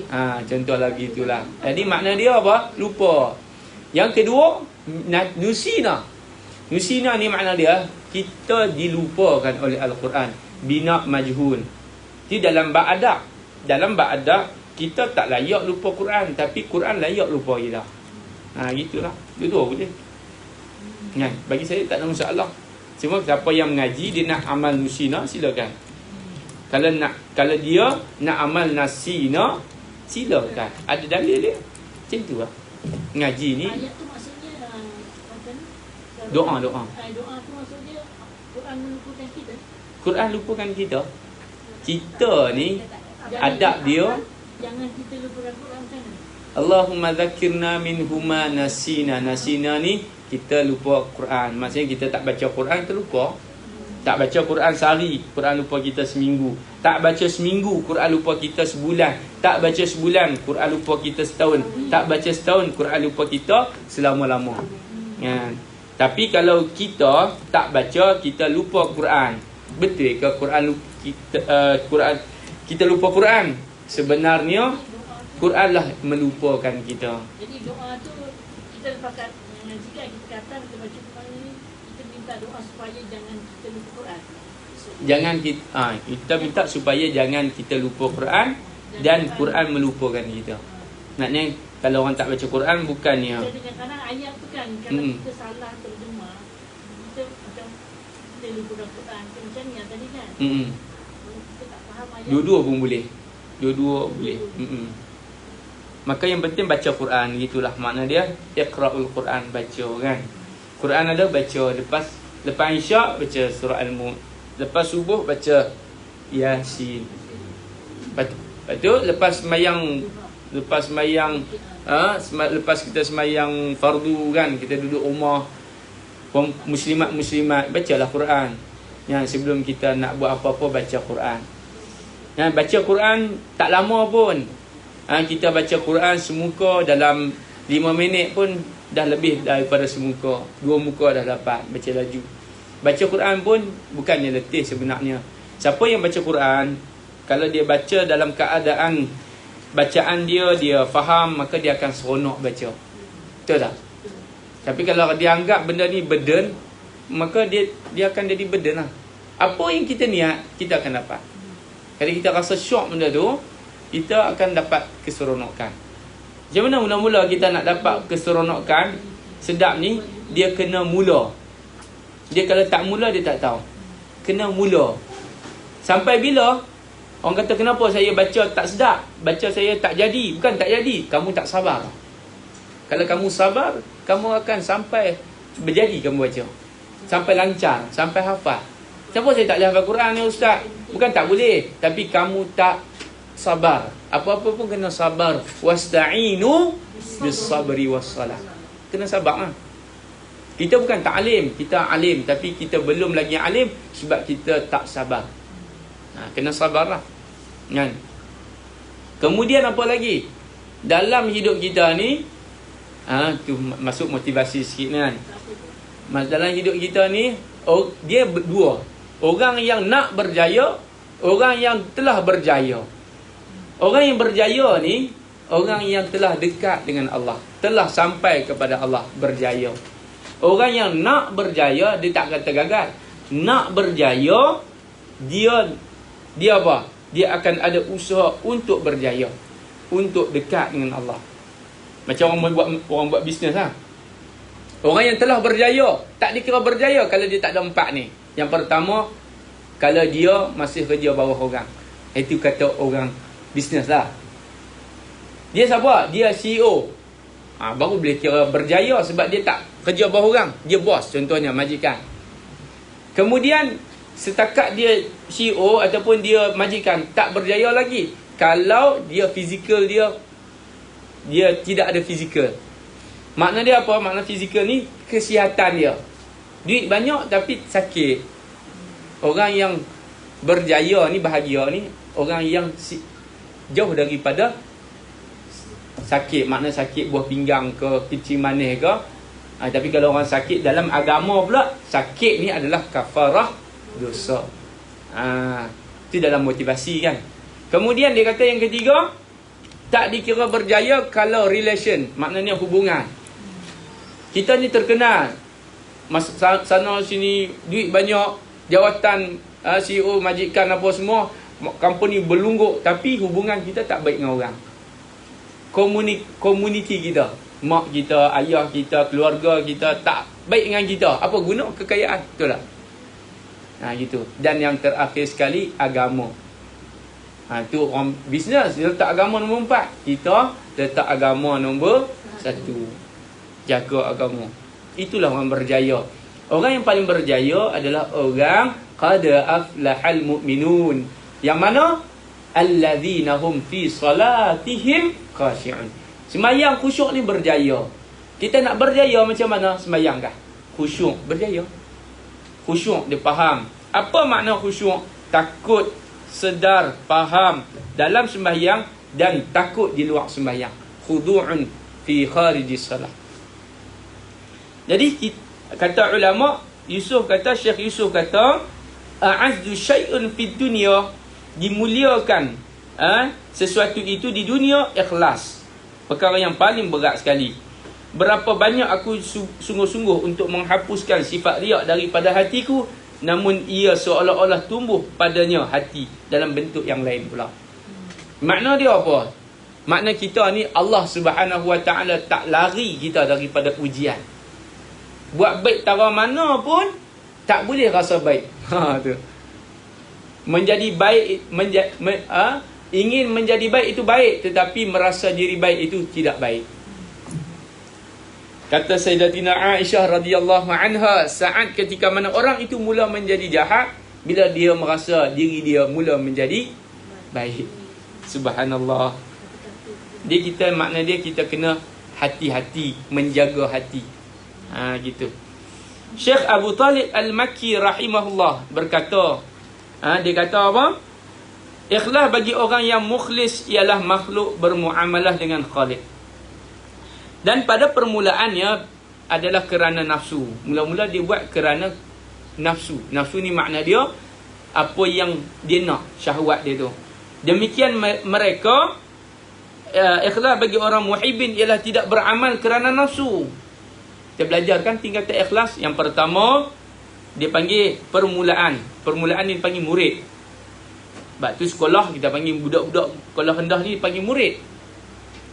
Contohlah begitulah. Jadi makna dia apa? Lupa. Yang kedua, nusina. Nusina ni makna dia kita dilupakan oleh Al-Quran. Bina majhul. Di dalam ba'adak. Dalam ba'adak kita tak layak lupa Quran, tapi Quran layak lupa kita. Gitulah. Dua-dua boleh. Kan? Bagi saya tak ada masalah. Cuma siapa yang mengaji dia nak amal nusina, silakan. Kalau dia nak amal nasina, silakan. Ada dalil dia. Macam tu lah. Ngaji ni Ayat tu maksudnya macam ni? doa. Doa tu maksudnya Quran melupakan kita. Quran lupakan kita. Kita ni adab dia, jangan kita lupakan Quran macam mana? Allahumma zakirna minhuma nasina. Nasina ni kita lupa Quran. Maksudnya kita tak baca Quran, kita lupa. Tak baca Quran sehari, Quran lupa kita seminggu. Tak baca seminggu, Quran lupa kita sebulan. Tak baca sebulan, Quran lupa kita setahun. Tak baca setahun, Quran lupa kita selama-lama. Tapi kalau kita tak baca, kita lupa Quran. Betul ke kita lupa Quran? Sebenarnya Quran lah melupakan kita. Jadi doa tu kita lepaskan. Jika kita kata kita baca Quran ni, kita minta doa supaya jangan kita lupa Quran. Jangan kita minta supaya jangan kita lupa Quran dan Quran melupakan kita. Maknanya kalau orang tak baca Quran bukannya. Kadang-kadang ayat tu kan kalau kita salah terjemah, kita macam kita lupa Quran. Macam ni tadi kan. Kita tak faham ayat. Dua-dua pun boleh. Dua-dua boleh. Maka yang penting baca Quran. Gitulah makna dia. Iqra'ul Quran, baca kan. Quran ada baca. Lepas isyak baca surah Al-Mulk. Lepas subuh baca Yasin. Lepas tu lepas kita semayang fardu kan, kita duduk rumah muslimat bacalah Quran. Yang sebelum kita nak buat apa-apa baca Quran. Baca Quran tak lama pun. Kita baca Quran semuka dalam 5 minit pun dah lebih daripada semuka. 2 muka dah dapat baca laju. Baca Quran pun bukannya letih sebenarnya. Siapa yang baca Quran, kalau dia baca dalam keadaan bacaan dia faham, maka dia akan seronok baca. Betul tak? Tapi kalau dia anggap benda ni burden, maka dia akan jadi burden lah. Apa yang kita niat, kita akan dapat. Kalau kita rasa syok benda tu, kita akan dapat keseronokan. Macam mana mula-mula kita nak dapat keseronokan sedap ni? Dia kena mula. Dia kalau tak mula, dia tak tahu. Kena mula. Sampai bila? Orang kata kenapa saya baca tak sedap? Baca saya tak jadi. Bukan tak jadi, kamu tak sabar. Kalau kamu sabar, kamu akan sampai berjadi kamu baca. Sampai lancar, sampai hafal. Kenapa saya tak boleh hafal Quran ni ustaz? Bukan tak boleh, tapi kamu tak sabar. Apa-apa pun kena sabar. Wasta'inu bis-sabri was-salah. Kena sabar lah. Kita bukan tak alim, kita alim, tapi kita belum lagi alim sebab kita tak sabar. Kena sabarlah. Kan? Kemudian apa lagi? Dalam hidup kita ni, tu masuk motivasi sikit kan. Dalam hidup kita ni, dia dua. Orang yang nak berjaya, orang yang telah berjaya. Orang yang berjaya ni, orang yang telah dekat dengan Allah, telah sampai kepada Allah, berjaya. Orang yang nak berjaya, dia tak kata gagal. Nak berjaya, dia apa? Dia akan ada usaha untuk berjaya, untuk dekat dengan Allah. Macam orang buat bisnes lah. Orang yang telah berjaya, tak dikira berjaya kalau dia tak ada empat ni. Yang pertama, kalau dia masih kerja bawah orang. Itu kata orang bisnes lah. Dia siapa? Dia CEO. Baru boleh kira berjaya sebab dia tak kerja bawah orang. Dia bos, contohnya majikan. Kemudian setakat dia CEO ataupun dia majikan, tak berjaya lagi kalau dia fizikal dia tidak ada fizikal. Makna dia apa? Makna fizikal ni kesihatan dia. Duit banyak tapi sakit. Orang yang berjaya ni, bahagia ni, orang yang jauh daripada sakit. Makna sakit buah pinggang ke, kencing manis ke. Tapi kalau orang sakit dalam agama pula, sakit ni adalah kafarah dosa. Itu dalam motivasi kan. Kemudian dia kata yang ketiga, tak dikira berjaya kalau relation, maknanya hubungan. Kita ni terkenal, sana sini duit banyak, jawatan CEO, majikan apa semua, company berlungguk, tapi hubungan kita tak baik dengan orang. Komuniti kita, mak kita, ayah kita, keluarga kita tak baik dengan kita. Apa guna kekayaan? Betul tak? Gitu. Dan yang terakhir sekali, agama. Tu orang bisnes, dia letak agama nombor 4. Kita letak agama nombor 1. Jaga agama. Itulah orang berjaya. Orang yang paling berjaya adalah orang qad aflahal mu'minun. Yang mana? Alladzina hum fi salatihim khashi'un. Sembahyang khusyuk ni berjaya. Kita nak berjaya macam mana? Sembahyang kah? Khusyuk, berjaya. Khusyuk, dia faham. Apa makna khusyuk? Takut, sedar, faham dalam sembahyang dan takut di luar sembahyang. Khudu'un fi kharijis salat. Jadi kata ulama, Syekh Yusuf kata, a'azzu syai'un fid dunya, dimuliakan sesuatu itu di dunia, ikhlas. Perkara yang paling berat sekali. Berapa banyak aku sungguh-sungguh untuk menghapuskan sifat riak daripada hatiku, namun ia seolah-olah tumbuh padanya hati dalam bentuk yang lain pula. Makna dia apa? Makna kita ni, Allah Subhanahu Wa Taala tak lari kita daripada ujian. Buat baik tara mana pun tak boleh rasa baik. Tu. Menjadi baik, ingin menjadi baik itu baik, tetapi merasa diri baik itu tidak baik. Kata Sayyidatina Aisyah radhiyallahu anha, saat ketika mana orang itu mula menjadi jahat, bila dia merasa diri dia mula menjadi baik. Subhanallah. Makna dia kita kena hati-hati, menjaga hati. Gitu. Syekh Abu Talib Al-Makki rahimahullah berkata, dia kata apa? Ikhlas bagi orang yang mukhlis ialah makhluk bermuamalah dengan Khaliq. Dan pada permulaannya adalah kerana nafsu. Mula-mula dia buat kerana nafsu. Nafsu ni makna dia apa yang dia nak, syahwat dia tu. Demikian mereka, ikhlas bagi orang muhibbin ialah tidak beramal kerana nafsu. Kita belajar kan tingkatan ikhlas. Yang pertama, dia panggil permulaan. Permulaan ni dipanggil murid. Sebab tu sekolah kita panggil budak-budak sekolah rendah ni dipanggil murid.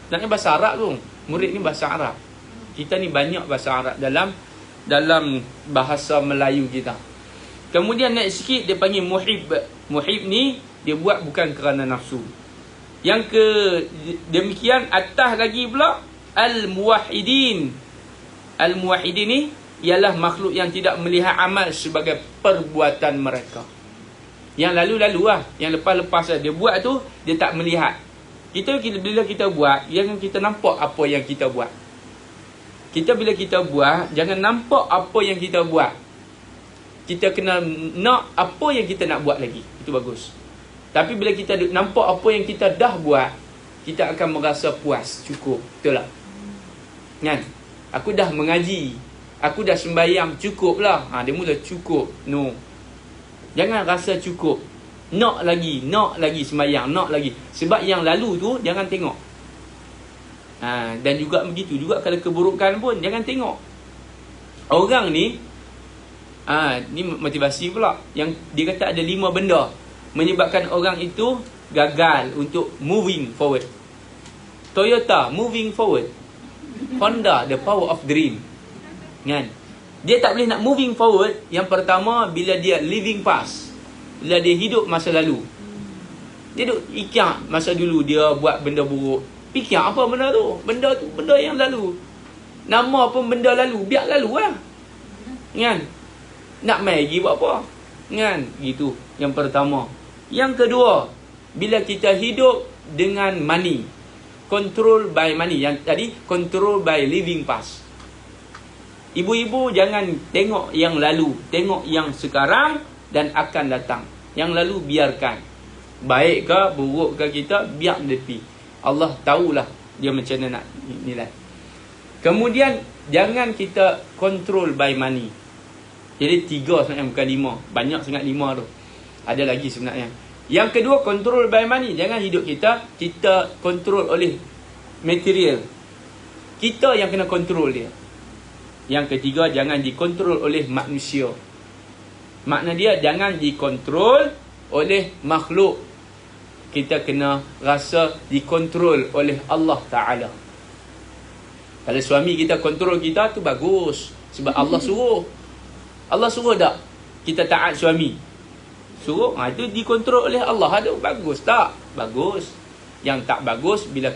Sebenarnya bahasa Arab tu. Murid ni bahasa Arab. Kita ni banyak bahasa Arab dalam bahasa Melayu kita. Kemudian naik sikit dia panggil muhib. Muhib ni dia buat bukan kerana nafsu. Yang demikian atas lagi pula al-muwahhidin. Al-muwahhidin ni ialah makhluk yang tidak melihat amal sebagai perbuatan mereka. Yang lalu-lalu lah, yang lepas-lepas lah. Dia buat tu, dia tak melihat. Bila kita buat, jangan kita nampak apa yang kita buat. Bila kita buat, jangan nampak apa yang kita buat. Kita kena nak apa yang kita nak buat lagi. Itu bagus. Tapi bila kita nampak apa yang kita dah buat, kita akan merasa puas, cukup. Betul tak? Kan? Aku dah mengaji, aku dah sembahyang, cukup lah. Dia mula cukup. No. Jangan rasa cukup. Nak lagi sembahyang, nak lagi. Sebab yang lalu tu jangan tengok. Dan juga begitu juga kalau keburukan pun jangan tengok. Orang ni ni motivasi pula. Yang dia kata ada 5 benda menyebabkan orang itu gagal untuk moving forward. Toyota, moving forward. Honda, the power of dream. Kan? Dia tak boleh nak moving forward. Yang pertama, bila dia living past. Bila dia hidup masa lalu. Dia duduk ikat masa dulu dia buat benda buruk. Fikir apa benda tu? Benda tu benda yang lalu. Nama pun benda lalu, biar lalu lah. Kan? Nak main lagi buat apa? Kan? Gitu. Yang pertama. Yang kedua, bila kita hidup dengan money, control by money. Yang tadi, control by living past. Ibu-ibu jangan tengok yang lalu, tengok yang sekarang dan akan datang. Yang lalu biarkan. Baik ke, buruk ke kita, biar tepi. Allah tahulah dia macam mana nak nilai. Kemudian, jangan kita control by money. Jadi 3 sebenarnya, bukan 5. Banyak sangat 5 tu. Ada lagi sebenarnya. Yang kedua, control by money. Jangan hidup kita control oleh material. Kita yang kena control dia. Yang ketiga, jangan dikontrol oleh manusia. Makna dia, jangan dikontrol oleh makhluk. Kita kena rasa dikontrol oleh Allah Ta'ala. Kalau suami kita kontrol kita tu bagus. Sebab Allah suruh. Allah suruh tak kita taat suami? Suruh. Itu dikontrol oleh Allah. Ada bagus tak? Bagus. Yang tak bagus bila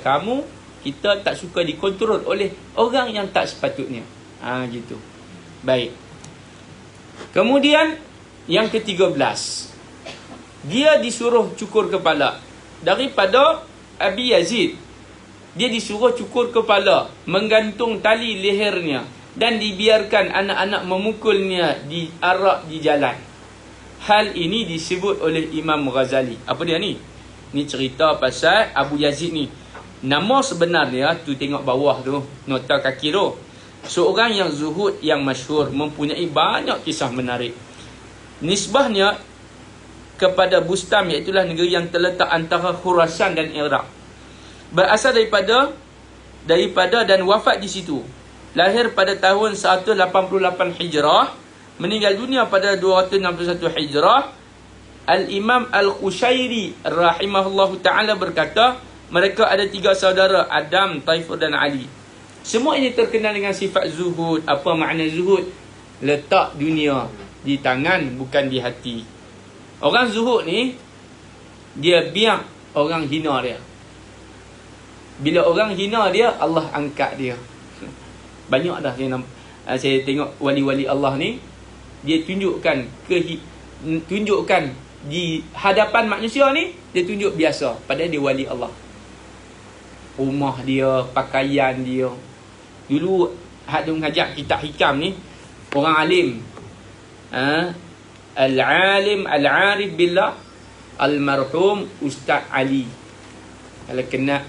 kita tak suka dikontrol oleh orang yang tak sepatutnya. Gitu. Baik. Kemudian yang ke-13. Dia disuruh cukur kepala. Daripada Abi Yazid. Dia disuruh cukur kepala, menggantung tali lehernya dan dibiarkan anak-anak memukulnya di arak di jalan. Hal ini disebut oleh Imam Ghazali. Apa dia ni? Ni cerita pasal Abu Yazid ni. Nama sebenarnya tu tengok bawah tu, nota kaki tu. Seorang yang zuhud yang masyhur, mempunyai banyak kisah menarik. Nisbahnya kepada Bustam, iaitulah negeri yang terletak antara Khurasan dan Iraq. Berasal daripada dan wafat di situ. Lahir pada tahun 188 Hijrah, meninggal dunia pada 261 Hijrah. Al-Imam Al-Khushairi rahimahullahu ta'ala berkata, mereka ada 3 saudara, Adam, Taifur dan Ali. Semua ini terkenal dengan sifat zuhud. Apa makna zuhud? Letak dunia di tangan, bukan di hati. Orang zuhud ni, dia biar orang hina dia. Bila orang hina dia, Allah angkat dia. Banyak dah saya tengok wali-wali Allah ni, dia tunjukkan di hadapan manusia ni, dia tunjuk biasa, padahal dia wali Allah. Rumah dia, pakaian dia. Dulu hak dia mengajak kitab hikam ni, orang alim, al-alim al-arif billah, al-marhum Ustaz Ali.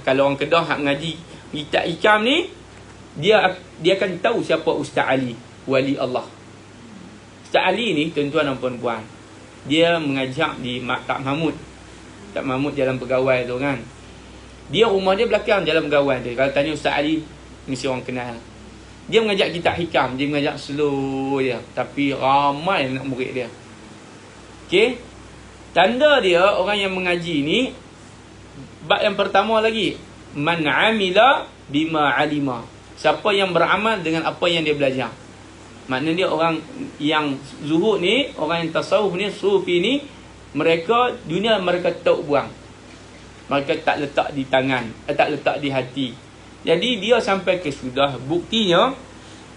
Kalau orang Kedah hak mengaji kitab hikam ni, dia akan tahu siapa Ustaz Ali, wali Allah. Ustaz Ali ni, tuan-tuan dan puan-puan, dia mengajak di Tak Mahmud. Tak Mahmud Jalan Pegawai tu kan. Dia rumah dia belakang Jalan Pegawai tu. Kalau tanya Ustaz Ali, mesti orang kenal. Dia mengajak kitab hikam, dia mengajak slow dia, tapi ramai nak murid dia. Okey. Tanda dia orang yang mengaji ni, bab yang pertama lagi, man amila bima alima. Siapa yang beramal dengan apa yang dia belajar. Maknanya dia orang yang zuhud ni, orang yang tasawuf ni, sufi ni, mereka dunia mereka tak buang. Mereka tak letak di tangan, tak letak di hati. Jadi dia sampai ke sudah, buktinya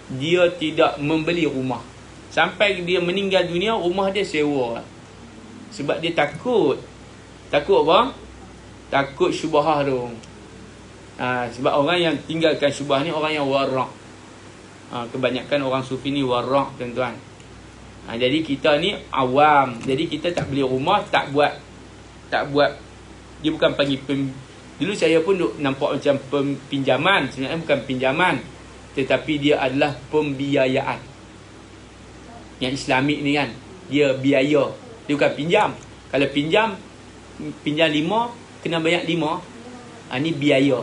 dia tidak membeli rumah. Sampai dia meninggal dunia, rumah dia sewa. Sebab dia takut. Takut apa? Takut syubhah tu. Sebab orang yang tinggalkan syubhah ni orang yang warak. Kebanyakan orang sufi ni warak, tuan-tuan. Jadi kita ni awam. Jadi kita tak beli rumah, tak buat. Dia bukan panggil Dulu saya pun nampak macam pinjaman. Sebenarnya bukan pinjaman, tetapi dia adalah pembiayaan. Yang Islamik ni kan, dia biaya. Dia bukan pinjam. Kalau pinjam 5, kena bayar 5. Ni biaya.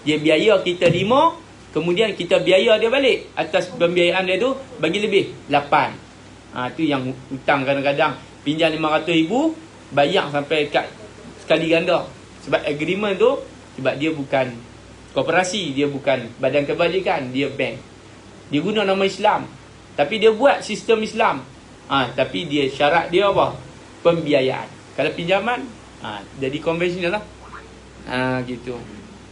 Dia biaya kita 5, kemudian kita biaya dia balik. Atas pembiayaan dia tu, bagi lebih 8. Tu yang hutang kadang-kadang. Pinjam 500,000, bayar sampai kat sekali ganda. Sebab agreement tu, sebab dia bukan koperasi, dia bukan badan kebajikan, dia bank. Dia guna nama Islam, tapi dia buat sistem Islam. Tapi dia syarat dia apa? Pembiayaan. Kalau pinjaman, jadi konvensional lah. Gitu.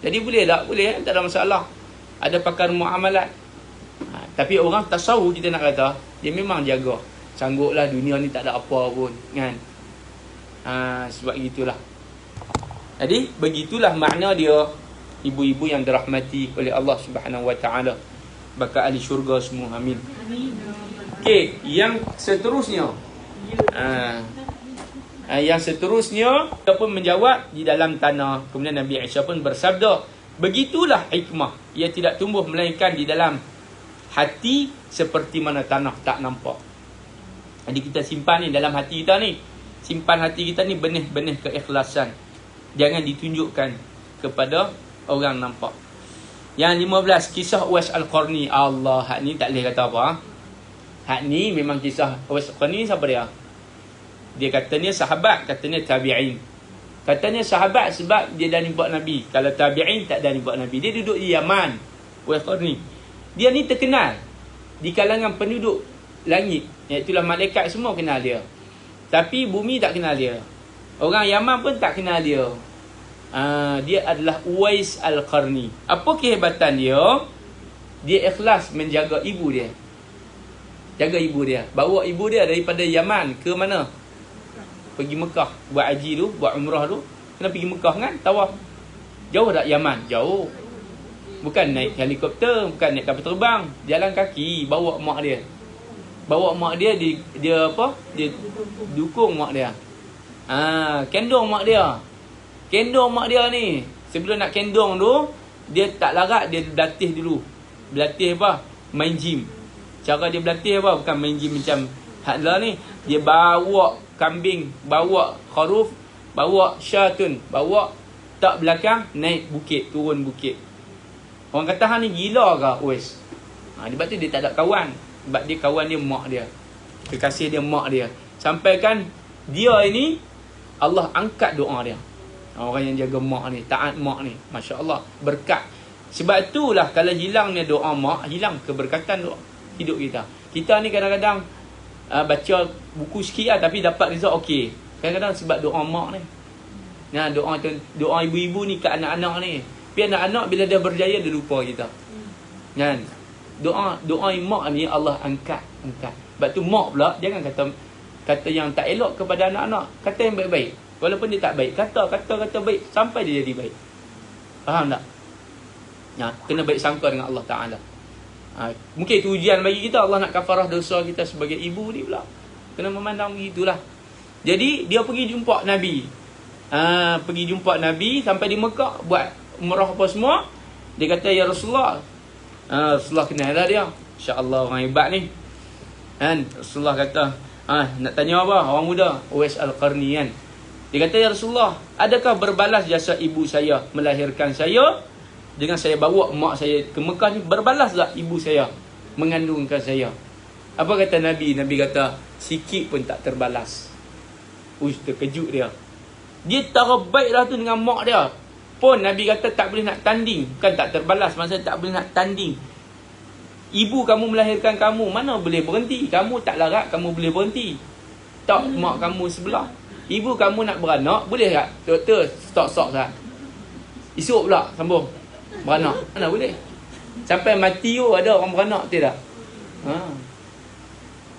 Jadi boleh tak? Boleh, tak ada masalah. Ada pakar muamalat. Tapi orang tasawuf kita nak kata, dia memang jaga. Sangguplah dunia ni tak ada apa pun, kan? Sebab gitulah. Jadi begitulah makna dia, ibu-ibu yang dirahmati oleh Allah Subhanahu Wa Taala. Bakal ahli syurga semua, amin. Okey, yang seterusnya. Yang seterusnya, dia pun menjawab di dalam tanah. Kemudian Nabi Isa pun bersabda, begitulah hikmah, ia tidak tumbuh melainkan di dalam hati seperti mana tanah tak nampak. Jadi kita simpan ni dalam hati kita ni. Simpan hati kita ni benih-benih keikhlasan. Jangan ditunjukkan kepada orang nampak. Yang 15, kisah Uwais Al-Qarni. Allah, hak ni tak boleh kata apa. Hak ni memang kisah Uwais Al-Qarni. Siapa dia? Dia katanya sahabat, katanya tabi'in. Katanya sahabat sebab dia dah nampak Nabi. Kalau tabi'in tak dah nampak Nabi. Dia duduk di Yaman, Uwais Al-Qarni. Dia ni terkenal di kalangan penduduk langit. Iaitulah malaikat semua kenal dia. Tapi bumi tak kenal dia. Orang Yaman pun tak kenal dia. Dia adalah Uwais Al-Qarni. Apa kehebatan dia? Dia ikhlas menjaga ibu dia. Jaga ibu dia. Bawa ibu dia daripada Yaman ke mana? Pergi Mekah. Buat haji tu, buat umrah tu. Kena pergi Mekah kan? Tawaf. Jauh tak Yaman? Jauh. Bukan naik helikopter, bukan naik kapal terbang. Jalan kaki, bawa mak dia. Bawa mak dia, dia apa? Dia dukung mak dia. Kendong mak dia. Kendong mak dia ni. Sebelum nak kendong tu, dia tak larat, dia berlatih dulu. Berlatih apa? Main gym. Cara dia berlatih apa? Bukan main gym macam hadlah ni. Dia bawa kambing, bawa kharuf, bawa syatun, bawa tak belakang, naik bukit, turun bukit. Orang kata hang ni gila ke Uwais? Sebab tu dia tak ada kawan. Sebab dia kawan dia mak dia. Kekasih dia mak dia. Sampaikan dia ini Allah angkat doa dia. Orang yang jaga mak ni, taat mak ni, masya-Allah, berkat. Sebab itulah kalau hilangnya doa mak, hilang keberkatan doa hidup kita. Kita ni kadang-kadang baca buku sikit lah, tapi dapat result okey. Kadang-kadang sebab doa mak ni. Doa tu, doa ibu-ibu ni kat anak-anak ni. Tapi anak-anak bila dia berjaya dia lupa kita. Kan? Doa mak ni Allah angkat. Sebab tu mak pula jangan kata yang tak elok kepada anak-anak. Kata yang baik-baik. Walaupun dia tak baik, kata baik sampai dia jadi baik. Faham tak? Kena baik sangka dengan Allah Ta'ala. Mungkin itu ujian bagi kita. Allah nak kafarah dosa kita sebagai ibu ni pula. Kena memandang begitulah. Jadi dia pergi jumpa Nabi. Pergi jumpa Nabi sampai di Mekah, buat umrah apa semua. Dia kata, ya Rasulullah. Rasulullah kenal lah dia. InsyaAllah orang hebat ni. Rasulullah kata, nak tanya apa? Orang muda, Uwais Al-Qarni kan. Dia kata, ya Rasulullah, adakah berbalas jasa ibu saya melahirkan saya dengan saya bawa mak saya ke Mekah ni? Berbalaslah ibu saya mengandungkan saya. Apa kata Nabi? Nabi kata, sikit pun tak terbalas. Terkejut dia. Dia terbaiklah tu dengan mak dia. Pun Nabi kata tak boleh nak tanding. Bukan tak terbalas, maksudnya tak boleh nak tanding. Ibu kamu melahirkan kamu, mana boleh berhenti? Kamu tak larat, kamu boleh berhenti. Tak mak kamu sebelah. Ibu kamu nak beranak, boleh tak? Doktor, stop tak? Esok pula, sambung. Beranak, mana boleh? Sampai mati ada orang beranak, tidak?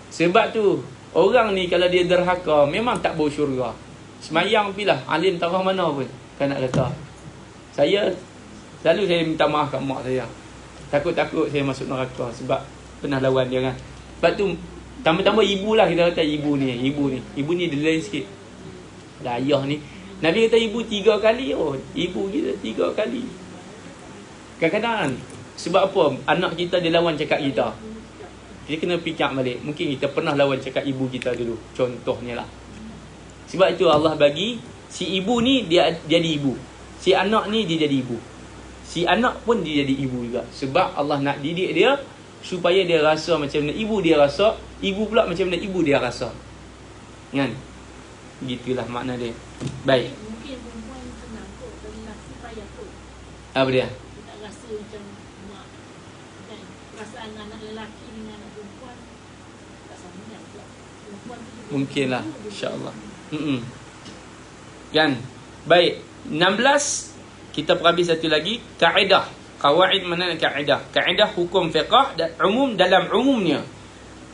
Sebab tu, orang ni kalau dia derhaka, memang tak bau syurga. Semayang pilah, alim tarah mana pun. Kan nak kata. Selalu saya minta maaf kat mak saya. Takut-takut saya masuk neraka sebab pernah lawan dia kan. Sebab tu tambah-tambah ibu lah kita kata ibu ni dia lain sikit. Dah ayah ni Nabi kata ibu 3 kali. Oh, ibu kita 3 kali. Kadang-kadang sebab apa anak kita dia lawan cakap kita? Kita kena fikir balik. Mungkin kita pernah lawan cakap ibu kita dulu. Contohnya lah. Sebab itu Allah bagi si ibu ni dia jadi ibu. Si anak ni dia jadi ibu. Si anak pun dia jadi ibu juga. Sebab Allah nak didik dia supaya dia rasa macam mana ibu dia rasa, ibu pula macam mana ibu dia rasa. Kan? Gitulah makna dia. Baik. Mungkin perempuan senang kot, tapi lelaki payah kot. Apa dia? Dia tak rasa macam mak. Dan perasaan anak lelaki dengan anak perempuan tak sama kan pula. Perempuan tu juga Mungkinlah, insya-Allah. Kan? Baik. 16 kita perhabis satu lagi kaedah. Qawaid mana kaedah? Kaedah hukum fiqh dan umum dalam umumnya.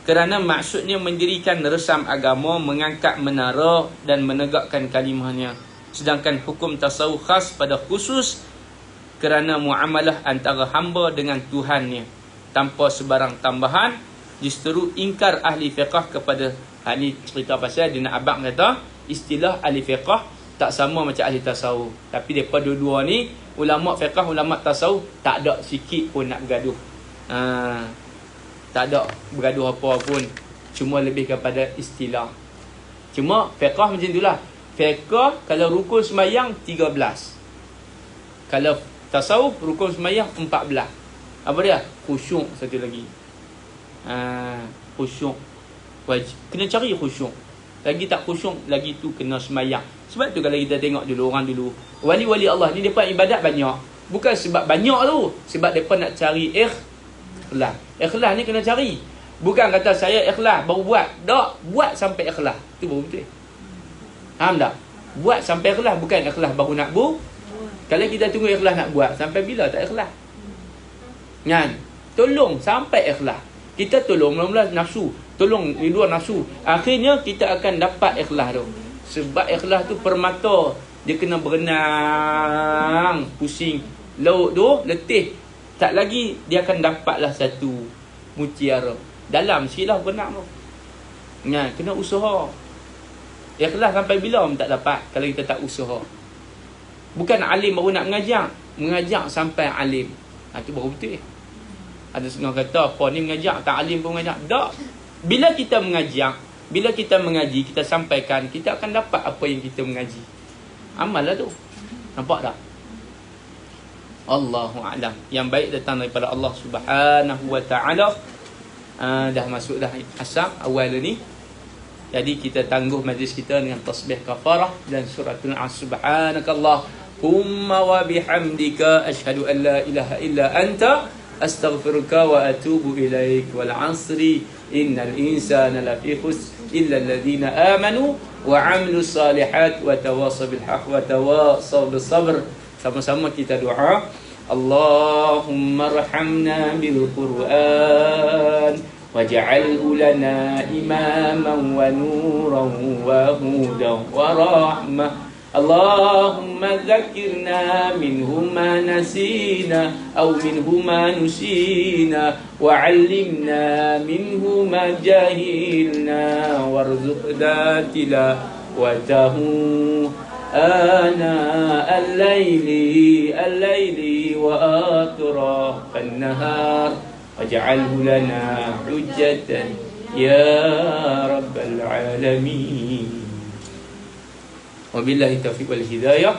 Kerana maksudnya mendirikan resam agama, mengangkat menara dan menegakkan kalimahnya. Sedangkan hukum tasawuf khas pada khusus kerana muamalah antara hamba dengan Tuhannya. Tanpa sebarang tambahan, justru ingkar ahli fiqh kepada ahli cerita pasal dia nak abang kata istilah ahli fiqh tak sama macam ahli tasawuf. Tapi depa dua-dua ni ulama fiqh, ulama tasawuf tak ada sikit pun nak bergaduh. Tak ada bergaduh apa pun. Cuma lebih kepada istilah. Cuma fiqh macam itulah. Fiqh kalau rukun sembahyang 13. Kalau tasawuf rukun sembahyang 14. Apa dia? Khusyuk satu lagi. Khusyuk wajib. Kena cari khusyuk. Lagi tak khusyuk, lagi tu kena sembahyang. Sebab tu kalau kita tengok dulu orang dulu, wali-wali Allah ni depa ibadat banyak. Bukan sebab banyak tu, sebab depa nak cari ikhlas. Ikhlas ni kena cari. Bukan kata saya ikhlas baru buat. Tak, buat sampai ikhlas. Tu baru betul. Faham tak? Buat sampai ikhlas, bukan ikhlas baru nak buat. Kalau kita tunggu ikhlas nak buat, sampai bila tak ikhlas? Kan? Tolong sampai ikhlas. Kita tolong mula-mula nafsu. Tolong ridha nafsu. Akhirnya kita akan dapat ikhlas tu. Sebab ikhlas tu permata. Dia kena berenang. Pusing. Laut tu letih. Tak lagi dia akan dapatlah satu mutiara. Dalam silah berenang tu. Kan? Kena usaha. Ikhlas sampai bila pun tak dapat kalau kita tak usaha. Bukan alim baru nak mengajar. Mengajar sampai alim. Itu baru betul. Ada setengah kata apa ni mengajar, tak alim pun mengajar. Tak. Bila kita mengajar, bila kita mengaji, kita sampaikan, kita akan dapat apa yang kita mengaji. Amal lah tu. Nampak tak? Allahu a'lam. Yang baik datang daripada Allah Subhanahu wa taala. Dah masuk dah asar awal ni. Jadi kita tangguh majlis kita dengan tasbih kafarah dan suratul Subhanakallahumma wa bihamdika asyhadu an la ilaha illa anta astaghfiruka wa atubu ilaik. Wal 'asri innal insana lafi khusr illa alladhina amanu wa 'amilus salihat wa tawassaw bil haqq wa tawassaw bis sabr. Sama-sama kita doa. Allahumma arhamna bil Qur'an waj'alhu lana imaman wa nuran wa hudan wa rahmah. Allahumma dhakkirna minhu ma nasina aw minhu ma nusina wa 'allimna minhu ma jahilna warzuqna tilawatahu ana al-layli wa atraf an-nahar waj'alhu lana hujjatan ya rabbal alamin. Wabillahi taufiq wal hidayah.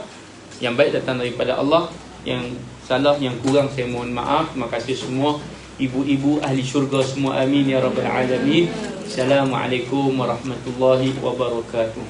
Yang baik datang daripada Allah, yang salah, yang kurang saya mohon maaf. Terima kasih semua ibu-ibu ahli syurga semua, amin ya rabbal alamin. Assalamualaikum warahmatullahi wabarakatuh.